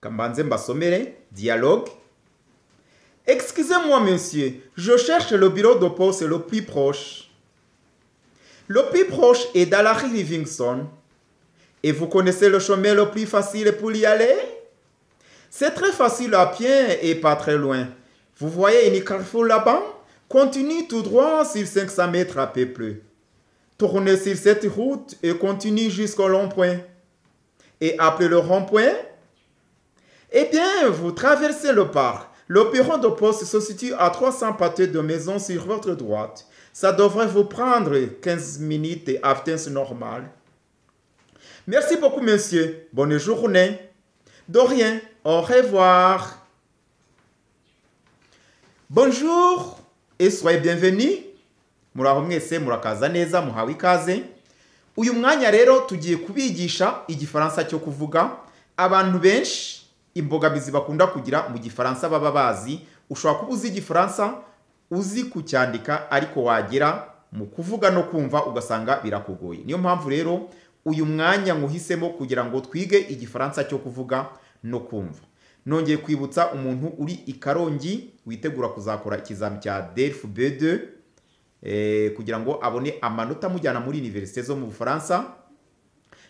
Kambanze mbasomere dialogue. Excusez-moi, monsieur, je cherche le bureau de poste le plus proche. Le plus proche est dans la rue Livingston. Et vous connaissez le chemin le plus facile pour y aller? C'est très facile à pied et pas très loin. Vous voyez une carrefour là-bas? Continue tout droit sur 500 mètres à peu près. Tournez sur cette route et continue jusqu'au rond-point. Et après le rond-point, eh bien, vous traversez le parc. Le bureau de poste se situe à 300 pâtés de maison sur votre droite. Ça devrait vous prendre 15 minutes à vitesse normale. Merci beaucoup, monsieur. Bonne journée. De rien. Au revoir. Bonjour et soyez bienvenus. Muraho mwese murakaza neza muhawe ikaze. Uyu mwanya rero tugiye kubigisha igifaransa cyo kuvuga. Abantu benshi imbogamizi bakunda kugira mu gifaransa baba bazi, ushobora kuba uzi igifaransa uzi kucyandika ariko wagera mu kuvuga no kumva ugasanga birakugoye. Niyo mpamvu rero uyu mwanya nkuhisemo kugira ngo twige igifaransa cyo kuvuga no kumva. Nongeye kwibutsa umuntu uri i Karongi witegura kuzakora ikizami cya DELF B2 kugira ngo abone amanota mujyana muri universite zo mu Bufaransa.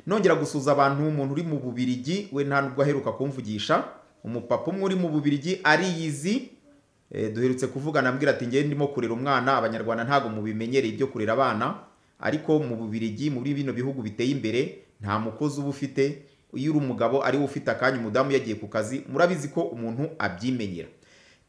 Nongera gusuza abantu umuntu uri mu Bubirigi we nta nubwo aheruka kumvugisha. Umupapa umwe uri mu Bubirigi ariyizi, duherutse kuvugana ambwira ati ngiye ndimo kurera umwana. Abanyarwanda ntago mubimenyereye ibyo kurera abana, ariko mu Bubirigi muri bino bihugu biteye imbere nta mukozi uba ufite. Iyo uri umugabo ari ufite akanya umudamu yagiye ku kazi, murabizi ko umuntu abyimenyera.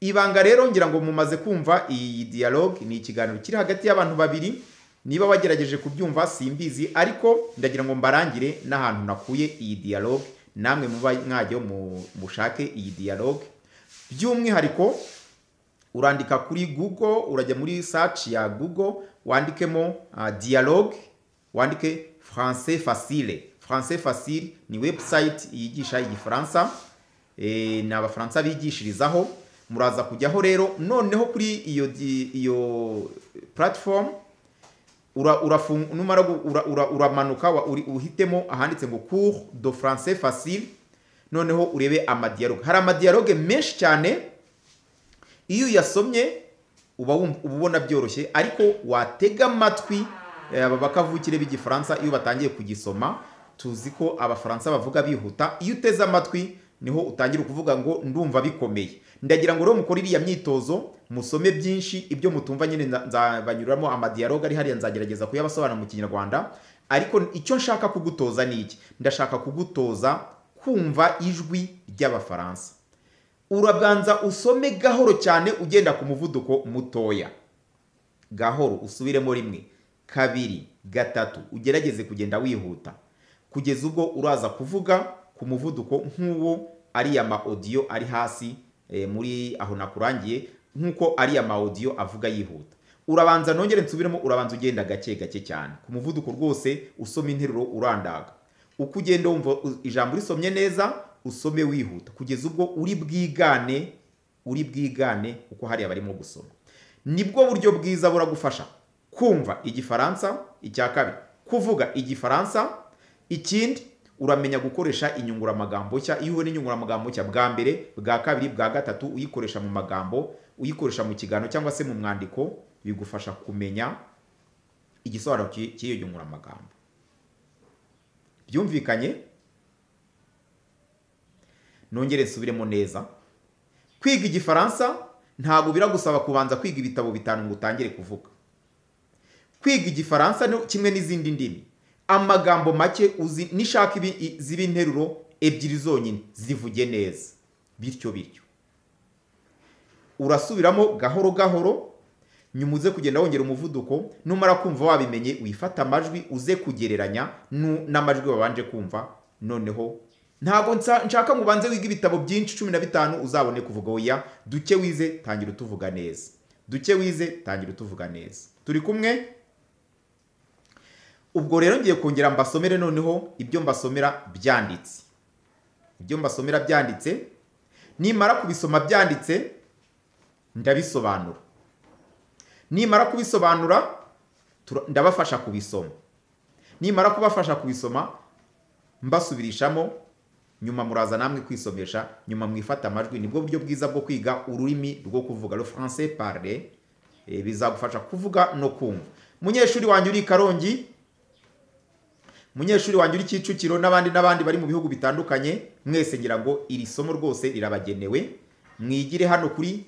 Ibanga rero ngira ngo mumaze kumva iyi dialogue ni ikiganiro kiri hagati y'abantu babiri. Niba wagerageje kubyumva simbizi, ariko ndagira ngo mbarangire n'ahantu nakuye iyi dialogue, namwe muba mwajyo mushake iyi dialogue. By'umwihariko urandika kuri Google, urajya muri search ya Google, wandikemo dialogue, wandike français facile. Français facile ni website yigisha igifaransa, ni abafaransa bigishirizaho. Muraza kujyaho rero, noneho kuri iyo platform uramanuka uhitemo ahanditse ngo cours de français facile, noneho urebe amadialogue. Hari amadialogue menshi cyane, iyo yasomye uba ubona byoroshye, ariko watega amatwi aba bakavukire b'igifaransa iyo batangiye kugisoma. Tuzi ko abafaransa bavuga bihuta, iyo uteze amatwi niho utangira kuvuga ngo ndumva bikomeye. Ndagira ngo rero mukore iriya myitozo, musome byinshi, ibyo mutumva nyine nzabanyuramo amadialogue ari hariya nzagerageza kuyabasobanura mu Kinyarwanda. Ariko icyo nshaka kugutoza ni iki? Ndashaka kugutoza kumva ijwi ry'abafaransa. Urabanza usome gahoro cyane ugenda ku muvuduko mutoya. Gahoro usubiremo rimwe, kabiri, gatatu, ugerageze kugenda wihuta kugeza ubwo uraza kuvuga ku muvuduko nk'uwo ari ama audio ari hasi muri aho nakurangiye, nk'uko ari ama audio avuga yihuta. Urabanza nongere nsubiremo, urabanza ugenda gake gake cyane ku muvuduko rwose, usoma interuro urandaga. Uko ugenda wumva ijambo risomye neza, usome wihuta kugeza ubwo uri bwigane uko hariya barimo gusoma. Nibwo buryo bwiza buragufasha kumva igifaransa. Icya kabiri, kuvuga igifaransa. Ikindi, uramenya gukoresha inyunguramagambo nshya. Iyo ubona inyunguramagambo nshya bwa mbere, bwa kabiri, bwa gatatu, uyikoresha mu magambo, uyikoresha mu kiganiro cyangwa se mu mwandiko, bigufasha kumenya igisobanuro cy'iyo nyunguramagambo. Byumvikanye? Nongere nsubiremo neza. Kwiga igifaransa ntabwo biragusaba kubanza kwiga ibitabo bitanu ngo utangire kuvuga. Kwiga igifaransa kimwe n'izindi ndimi, amagambo make uzi, nishaka ziba interuro ebyiri zonyine zivuge neza. Bityo urasubiramo gahoro gahoro, nyumuze kugenda wongera umuvuduko. Numara kumva wabimenye, wifata amajwi uze kugereranya n'amajwi wabanje kumva. Noneho ntago nshaka ngo ubanze wiga ibitabo byinshi 15 uzabone kuvuga oya. Duke wize tangira utuvuga neza, duke wize tangira utuvuga neza. Turi kumwe? Ubwo rero ngiye kongera mbasomere noneho ibyo mbasomera byanditse. Ibyo mbasomera byanditse, nimara kubisoma byanditse ndabisobanura. Nimara kubisobanura ndabafasha kubisoma. Nimara kubafasha kubisoma mbasubirishamo nyuma muraza namwe kwisomesha, nyuma mwifata amajwi. Nibwo buryo bwiza bwo kwiga ururimi rwo kuvuga, le français parler. Bizagufasha kuvuga no kumva. Munyeshuri wanjye uri Karongi, munyeshuri wanjye uri Kicukiro n'abandi bari mu bihugu bitandukanye, mwese ngira ngo iri somo rwose rirabagenewe. Mwigire hano kuri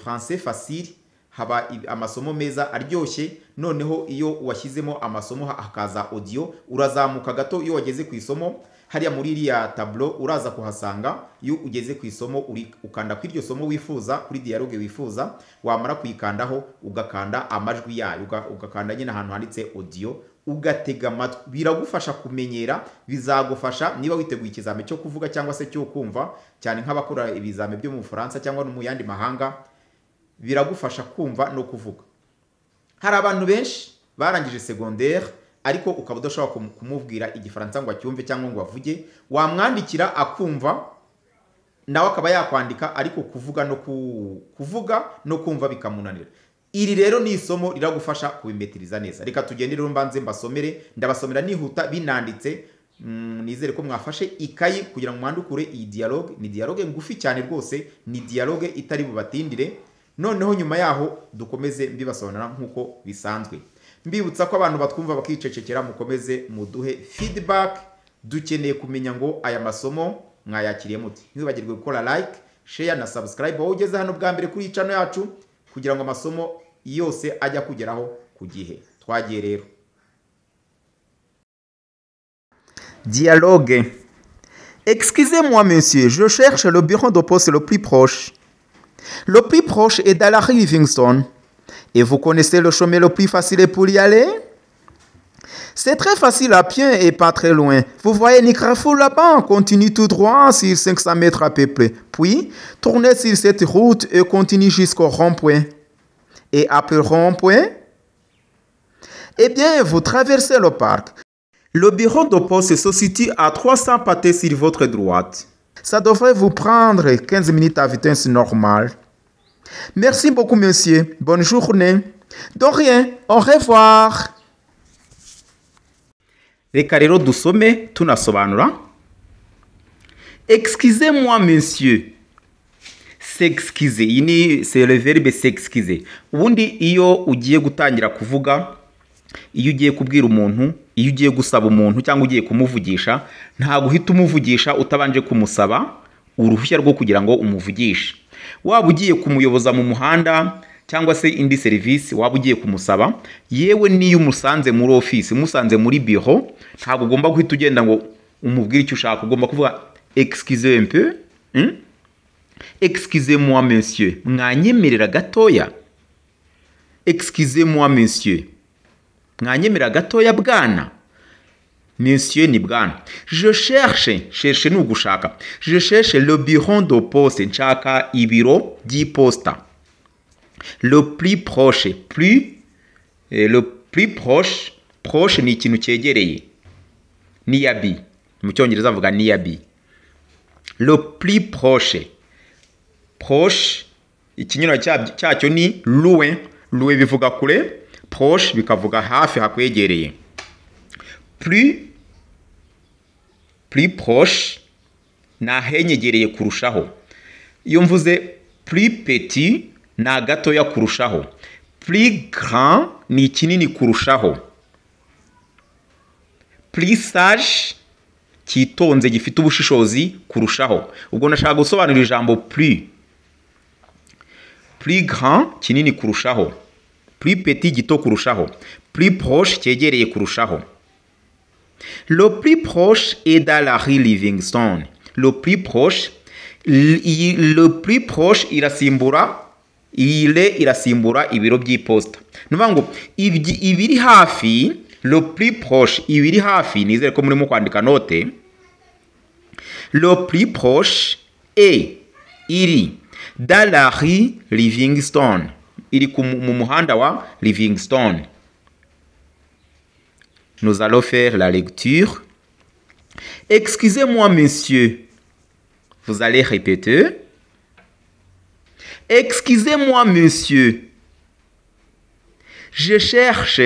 français facile, haba amasomo meza aryoshye. Noneho iyo washyizemo amasomo hakaza audio, urazamuka gato. Iyo wageze ku isomo hariya muri iriya tableau uraza kuhasanga, iyo ugeze ku isomo ukanda kuri iryo somo wifuza, kuri dialogue wifuza, wamara kuyikandaho ugakanda amajwi yayo, ugakanda nyine ahantu handitse audio, ugatega amatwi. Biragufasha kumenyera, bizagufasha niba witeguye ikizame cyo kuvuga cyangwa se cyo kumva, cyane nk'abakora ibizame byo mu Bufaransa cyangwa no mu yandi mahanga, biragufasha kumva no kuvuga. Hari abantu benshi barangije secondaire ariko ukaba udashobora kumubwira igifaransa ngo acyumve cyangwa ngo avuge, wamwandikira akumva nawe akaba yakwandika, ariko kuvuga no kumva bikamunanira. Iri rero ni isomo riragufasha kubimetiriza neza. Reka tugende rero mbanze mbasomere, ndabasomera nihuta binanditse. Nizere ko mwafashe ikayi kugira ngo mwandukure iyi dialogue. Ni dialogue ngufi cyane rwose, ni dialogue itari bubatindire. Noneho nyuma yaho dukomeze mbibasobanura nkuko bisanzwe. Mbibutsa ko abantu batwumva bakicecekera, mukomeze muduhe feedback. Dukeneye kumenya ngo aya masomo mwayakiriye muti. Ntibagirwe gukora like, share na subscribe aho ugeze hano bwa mbere kuri channel yacu, kugira ngo amasomo yose ajya kugeraho ku gihe. Twagiye rero. Dialogue. Excusez-moi monsieur, je cherche le bureau de poste le plus proche. Le plus proche est dans la rue Livingston. Et vous connaissez le chemin le plus facile pour y aller? C'est très facile à pied et pas très loin. Vous voyez le carrefour là-bas, continue tout droit sur 500 mètres à peu près. Puis, tournez sur cette route et continue jusqu'au rond-point. Et après le rond-point, eh bien, vous traversez le parc. Le bureau de poste se situe à 300 pâtés sur votre droite. Ça devrait vous prendre 15 minutes à vitesse normale. Merci beaucoup, monsieur. Bonne journée. De rien. Au revoir. Reka rero dusome tunasobanura. Excusez-moi, monsieur. S'excuser. C'est le verbe s'excuser. Ubundi iyo ugiye gutangira kuvuga, iyo ugiye kubwira umuntu, iyo ugiye gusaba umuntu cyangwa ugiye kumuvugisha, nta guhita umuvugisha utabanje kumusaba uruhushya rwo kugira ngo umuvugishe. Waba ugiye kumuyoboza mu muhanda cyangwa se indi serivisi, waba ugiye kumusaba, yewe niyo umusanze muri office, musanze muri bureau, ntabwo ugomba guhita ugenda ngo umubwire icyo ushaka. Ugomba kuvuga excusez un peu, excusez-moi monsieur, mwanyemerera gatoya. Excusez-moi monsieur, mwanyemerera gatoya bwana. Monsieur ni bwana. Je cherche ni ugushaka. Je cherche le bureau de poste, nshaka ibiro by'iposta. Le plus proche, le plus proche ni ikintu cyegereye. Nearby. Mu cyongereza avuga nearby. Le plus proche. Proche, ikinyura cyacyo ni loin. Loin bivuga kure, proche bikavuga hafi hakwegereye. Plus proche na henyegereye kurushaho. Iyo mvuze plus petit na gatoya kurushaho. Plus grand ni kinini kurushaho. Plus sage kitonze gifite ubushishozi kurushaho. Ubwo nashaka gusobanura ijambo plus. Plus grand kinini kurushaho. Plus petit gito kurushaho. Plus proche cyegereye kurushaho. Le plus proche est dans la rue Livingston. Le plus proche irasimbura ibiro by'iposta. Nuvuga ngo ibiri hafi, le plus proche ibiri hafi, nizere ko murimo kwandika note. Le plus proche est iri dans la rue Livingston. Iri mu muhanda wa Livingston. Nous allons faire la lecture. Excusez-moi, monsieur. Vous allez répéter. Excusez-moi, monsieur. Je cherche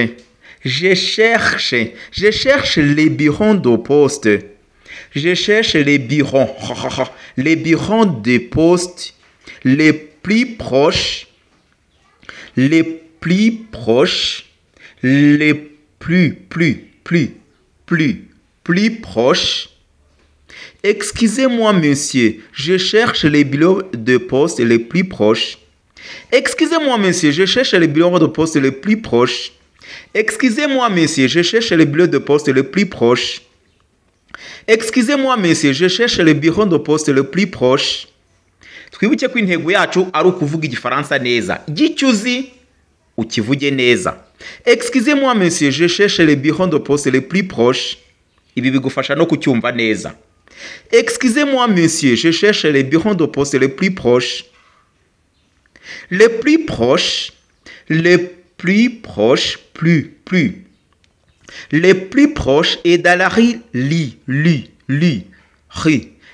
les bureaux de poste. Je cherche les bureaux. Les bureaux de poste les plus proches. Les plus proches. Les plus proches. Excusez-moi, monsieur, je cherche les bureaux de poste les plus proches. Excusez-moi, monsieur, je cherche les bureaux de poste les plus proches. Excusez-moi, monsieur, je cherche les bureaux de poste les plus proches. Excusez-moi, monsieur, je cherche les bureaux de poste les plus proches. Twibuke ko intego yacu ari ukuvuga igifaransa neza. Gicyuzi ukivuge neza. Excusez-moi, monsieur, je cherche les bureaux de poste les plus proches. Ibi bigufasha no kucyumva neza. Excusez-moi, monsieur, je cherche les bureaux de poste les plus proches. Les plus proches, les plus proches, les plus proches est dans la rue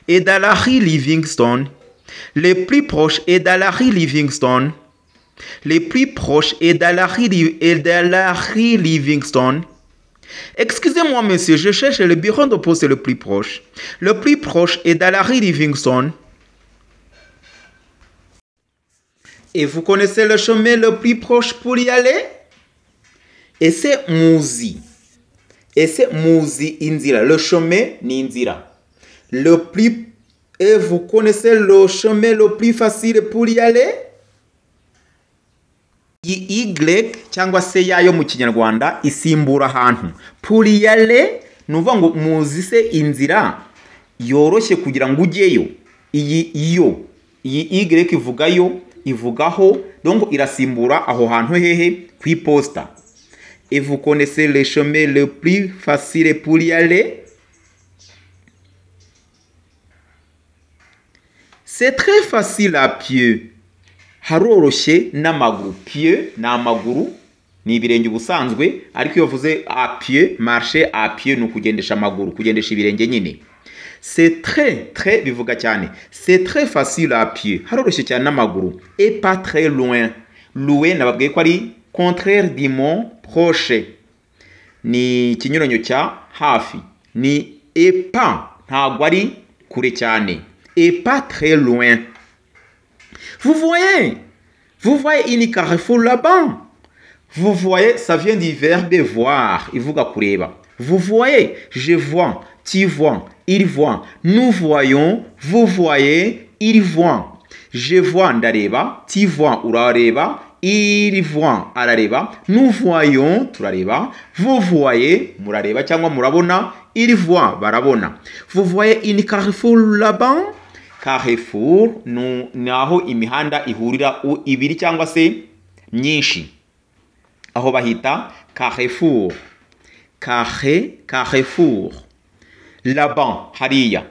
et dans la rue Livingstone. Les plus proches est dans la rue Livingstone. Les plus proches est dans la rue Livingstone. Excusez-moi, monsieur, je cherche le bureau de poste le plus proche. Le plus proche est dans la rue Livingstone. Et vous connaissez le chemin le plus proche pour y aller? Et c'est Muzi. Et c'est Muzi Inzira. Le chemin ni Inzira. Et vous connaissez le chemin le plus facile pour y aller? Y cyangwa se yayo mu kinyarwanda isimbura ahantu. Pour y aller nuvuga ngo muzi se inzira yoroshye kugira ngo ujyeyo. Iyi y ivugayo ivugaho donc irasimbura aho hantu hehe kwiposta. Et vous connaissez le chemin le plus facile pour y aller? C'est très facile à pied. Haroroshye n'amaguru. Pied na amaguru ni ibirenge ubusanzwe, ariko iyo vuze à pied, marcher à pied ni ukugendesha amaguru, kugendesha ibirenge nyine. C'est très bivuga cyane. C'est très facile à pied. Haroroshye cyane n'amaguru. Et pas très loin. Loin nababwiye ko ari contraire du mot proche. Ni ikinyuranyo cya hafi. Ni et pas ntabwo ari kure cyane. Et pas très loin. Vous voyez une carrefour là-bas. Vous voyez, ça vient du verbe voir. Ivuga kureba. Vous voyez, je vois, tu vois, il voit, nous voyons, vous voyez, il voit. Je vois ndareba, tu vois urareba, il voit arareba, nous voyons turareba, vous voyez murareba cyangwa murabona, il voit barabona. Vous voyez une carrefour là-bas? Carrefour naho imihanda ihurira ibiri cyangwa se myinshi, aho bahita Carrefour. Carrefour. Là-bas hariya.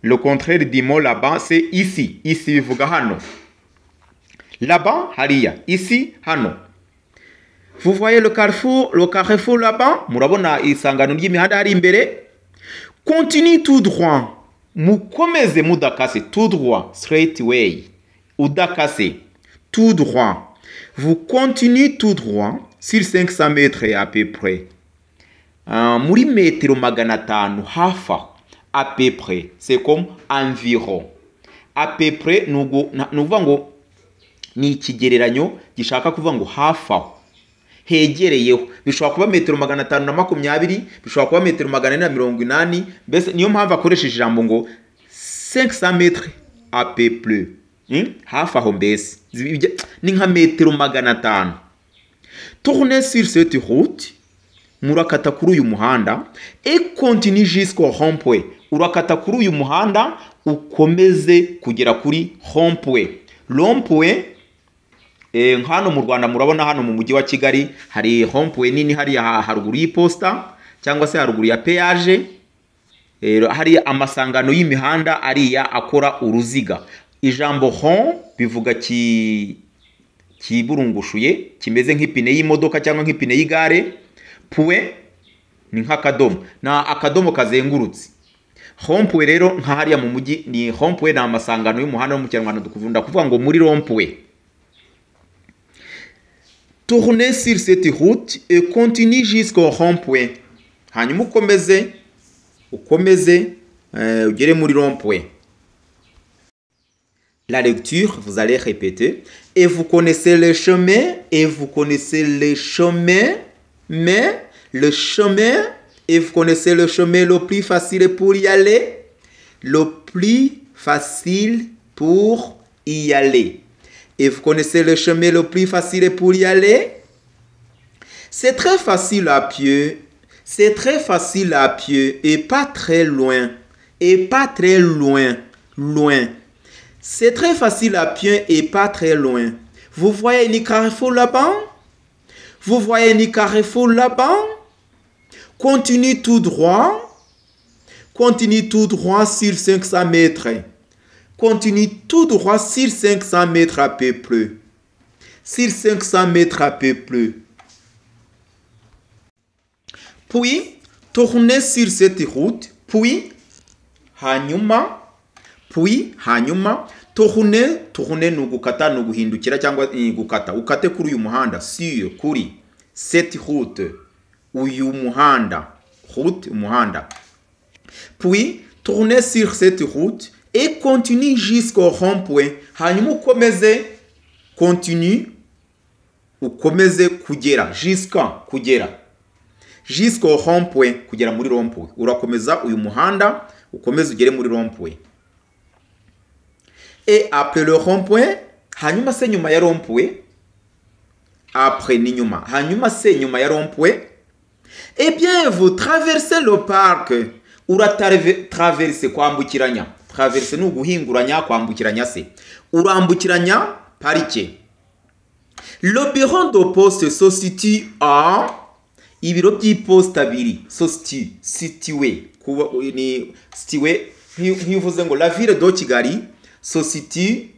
Le contraire du mot là-bas c'est ici. Ici bivuga hano. Là-bas hariya. Ici hano. Vous voyez le carrefour là-bas? Murabona isangano ry'imihanda hari imbere. Continue tout droit. Mukomeze mudakase, tout droit, straight way. Udakase, tout droit. Vous continuez tout droit sur 500 mètres à peu près. Muri metero 500 hafa à peu près. C'est comme environ. À peu près nuvuga ngo ni ikigereranyo gishaka kuvuga ngo hafa. Hegereyeho bishobora kuba metero 520, bishobora kuba metero 480, mbese niyo mpamvu akoresheje ijambo ngo 500 mètres à peu près. Hafi aho mbese ni nka metero 500. Tournez sur cette route, murakata kuri uyu muhanda, et continue jusqu'au rond-point. Urakata kuri uyu muhanda ukomeze kugera kuri rond-point. Rond-point hano mu Rwanda murabona hano mu mujyi wa Kigali hari rond-point nini hari haruguru y'Iposta cyangwa se haruguru ya péage. Hari amasangano y'imihanda ariya akora uruziga. Ijambo rond bivuga kiburungushuye kimeze nk'ipine y'imodoka cyangwa nk'ipine y'igare. Point ni nk'akadomo, na akadomo kazengurutse. Rond-point rero nka hariya mu mujyi ni rond-point, na amasangano y'umuhanda mu Kinyarwanda dukuvunda kuvuga ngo muri rond-point. Tournez sur cette route et continue jusqu'au rond-point. Hanyuma ukomeze ugere muri rond-point. La lecture, vous allez répéter. Et vous connaissez le chemin, et vous connaissez le chemin, mais le chemin, et vous connaissez le chemin le plus facile pour y aller. Le plus facile pour y aller. Et vous connaissez le chemin le plus facile pour y aller. C'est très facile à pied. C'est très facile à pied et pas très loin. Et pas très loin. Loin. C'est très facile à pied et pas très loin. Vous voyez ni carrefour là-bas? Vous voyez ni carrefour là-bas? Continue tout droit. Continue tout droit sur 500 mètres. Continue tout droit sur 500 mètres à peu près. Sur 500 mètres à peu près. Puis, tournez sur cette route. Puis, hanyuma. Tourne nugukata nuguhindukira cyangwa gukata ukate kuri uyu muhanda kuri cette route uyu muhanda umuhanda. Puis tournez sur cette route et continue jusqu'au rond-point. Hanyuma ukomeze kugera jusqu'au rond-point, kugera muri rond-point. Urakomeza uyu muhanda ukomeze ugere muri rond-point. Et après le rond-point, hanyuma se nyuma ya rond-point, après ni nyuma, hanyuma se nyuma ya rond-point, eh bien vous traversez le parc. Traverser kwambukiranya. Traverser ni uguhinguranya, kwambukiranya se. Urambukiranya parike. Le bureau de poste se situe à ibiro by'iposta abiri. Situé. Ntivuze ngo la ville de Kigali se situe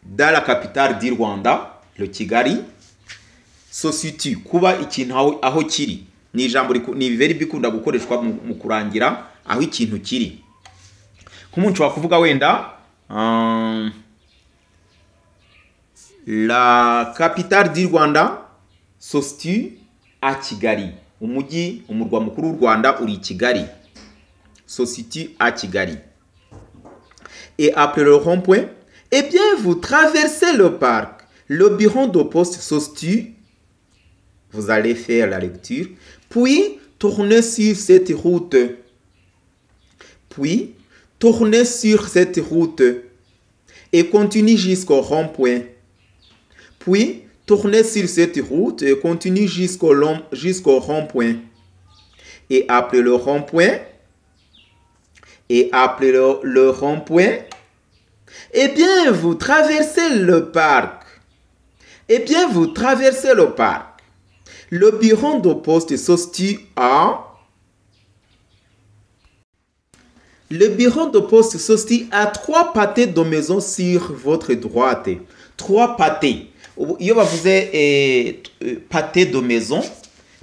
dans la capitale du Rwanda, le Kigali. Se situe, kuba ikintu aho kiri. Ni ijambo ni verb bikunda gukoreshwa mu kurangira aho ikintu kiri. Nk'umuntu wakuvuga wenda la capitale du Rwanda se situe à Kigali. Umurwa mukuru w'u Rwanda uri Kigali. Se situe à Kigali. Et après le rond-point, eh bien, vous traversez le parc. Le bureau de poste se situe. Vous allez faire la lecture. Puis, tournez sur cette route. Puis, tournez sur cette route. Et continuez jusqu'au rond-point. Puis, tournez sur cette route et continuez jusqu'au rond-point. Et après le rond-point, le rond-point, eh bien, vous traversez le parc. Eh bien, vous traversez le parc. Le bureau de poste se situe à... Le bureau de poste se situe à 3 pâtés de maison sur votre droite. 3 pâtés. Iyo bavuze pâté de maison.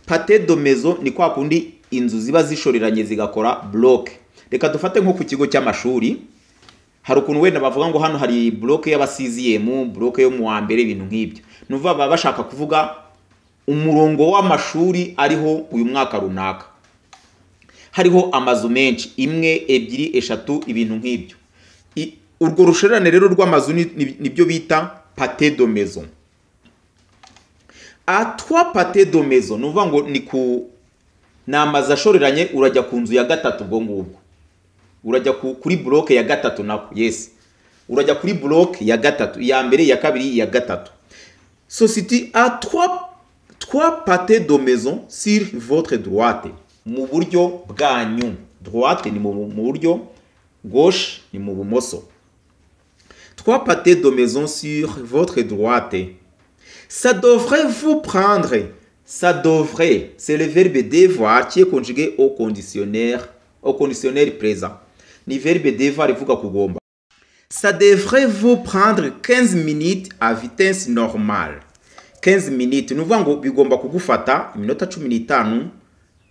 Pâté de maison ni kwa kundi inzu ziba zishoreranye zigakora block. Reka dufate nko ku kigo cy'amashuri. Hari ukuntu wenda bavuga ngo hano hari block y'abasiziyemu, block yo mu wa mbere, ibintu nk'ibyo. Nuva baba bashaka kuvuga umurongo w'amashuri ariho uyu mwaka runaka. Hariho amazu menshi, 1, 2, 3, ibintu nk'ibyo. Urwo rushorerane rero rw'amazu nibyo bita pâté de maison. À 3 pâtés de maison, nuva ngo ni ku namaza ashoreranye, urajya ku nzu ya gatatu ubwo ngubwo. Urajya kuri block ya gatatu nako. Yes. Urajya kuri block ya gatatu, ya mbere, ya kabiri, ya gatatu. Se situe à 3 pâtés de maison sur votre droite. Mu buryo bwanyu. Droite ni mu buryo, gauche ni mu bumoso. 3 pâtés de maison sur votre droite. Ça devrait vous prendre. Ça devrait. C'est le verbe devoir qui est conjugué au conditionnel présent. Ni verbe devoir ivuga kugomba. Ça devrait vous prendre 15 minutes à vitesse normale. 15 minutes. Nuvuga ngo bigomba kugufata iminota 15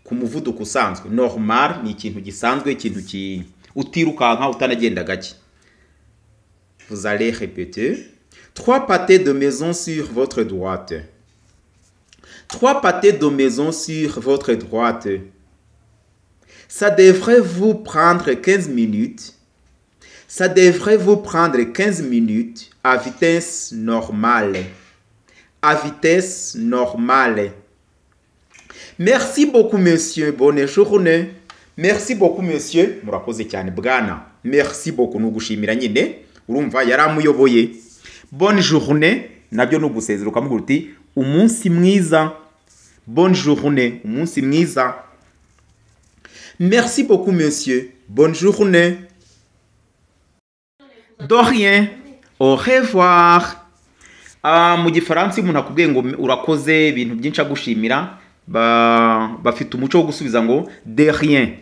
ku muvuduko usanzwe. Normal ni ikintu gisanzwe, ikintu utirukanka utanagenda gake. Vous allez répéter. 3 pâtés de maison sur votre droite. 3 pâtés de maison sur votre droite. Ça devrait vous prendre 15 minutes. Ça devrait vous prendre 15 minutes à vitesse normale. À vitesse normale. Merci beaucoup, monsieur. Bonne journée. Merci beaucoup, monsieur. Murakoze cyane bwana. Merci beaucoup. Nugushimira nyine. Urumva yaramuyoboye. Bonne journée. Nabyo nugusezera ukamubwira uti umunsi mwiza. Bonne journée. Umunsi mwiza. Merci beaucoup, monsieur. Bonne journée. De rien. Au revoir. Mu gifaransa umuntu akubwiye ngo urakoze ibintu byinshi agushimira bafite umuco wo gusubiza ngo de rien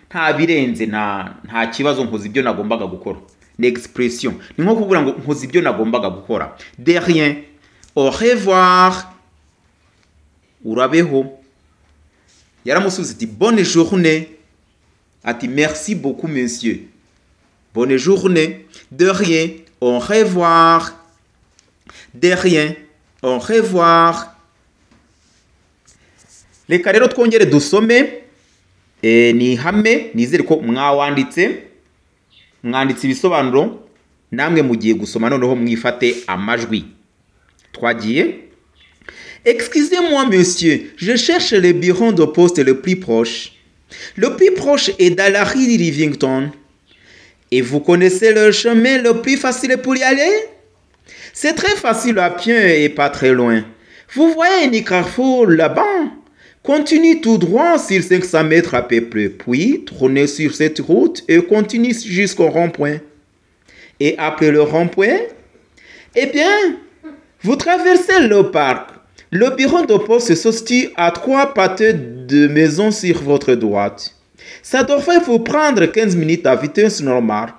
nta birenze nta kibazo nkoze ibyo nagombaga gukora l'expression ni nko kuvuga ngo nkoze ibyo nagombaga gukora de rien. Au revoir. Urabeho. Yaramusubiza ati bonne journée. Ati merci beaucoup monsieur. Bonne journée. De rien. Au revoir. De rien. Au revoir. Reka rero twongere dusome ni hame nizere ko mwanditse ibisobanuro namwe mugiye gusoma noneho mwifate amajwi. Twagiye. Excusez-moi monsieur, je cherche le bureau de poste le plus proche. Le plus proche est dans la rue Rivington. Et vous connaissez le chemin le plus facile pour y aller? C'est très facile à pied et pas très loin. Vous voyez un carrefour là-bas? Continue tout droit sur 500 mètres à peu près, puis tournez sur cette route et continue jusqu'au rond-point. Et après le rond-point, eh bien, vous traversez le parc. Le bureau de poste se situe à 3 pâtés de maisons sur votre droite. Ça devrait vous prendre 15 minutes à vitesse normale.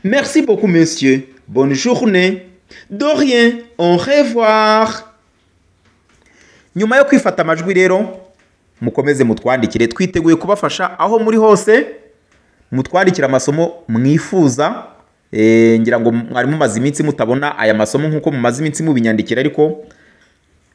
Merci beaucoup, monsieur. Bonne journée. De rien. Au revoir. Nyuma yo kwifata amajwi rero mukomeze mutwandikire twiteguye kubafasha aho muri hose mutwandikira amasomo mwifuza ngira ngo mwari mumaze iminsi mutabona aya masomo nkuko mumaze iminsi mubinyandikira ariko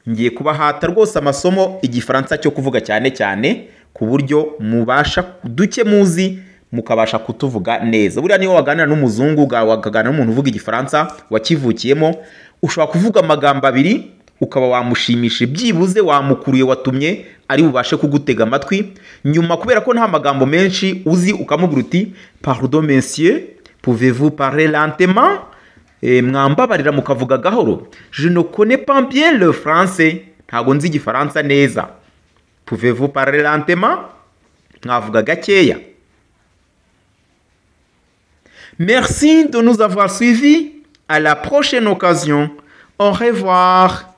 ngiye kubahata rwose amasomo igifaransa cyo kuvuga cyane cyane ku buryo mubasha duke muzi mukabasha kutuvuga neza. Buriya niyo waganira n'umuzungu wakaganira n'umuntu uvuga igifaransa wakivukiyemo ushobora kuvuga amagambo abiri ukaba wamushimisha byibuze wamukuruye watumye ari bubashe kugutega amatwi nyuma kubera ko nta magambo menshi uzi ukamubwira uti pardon monsieur pouvez-vous parler lentement mwambabarira mukavuga gahoro je ne connais pas bien le français ntago nzi igifaransa neza pouvez-vous parler lentement mwavuga gakeya. Merci de nous avoir suivis. À la prochaine occasion. Au revoir.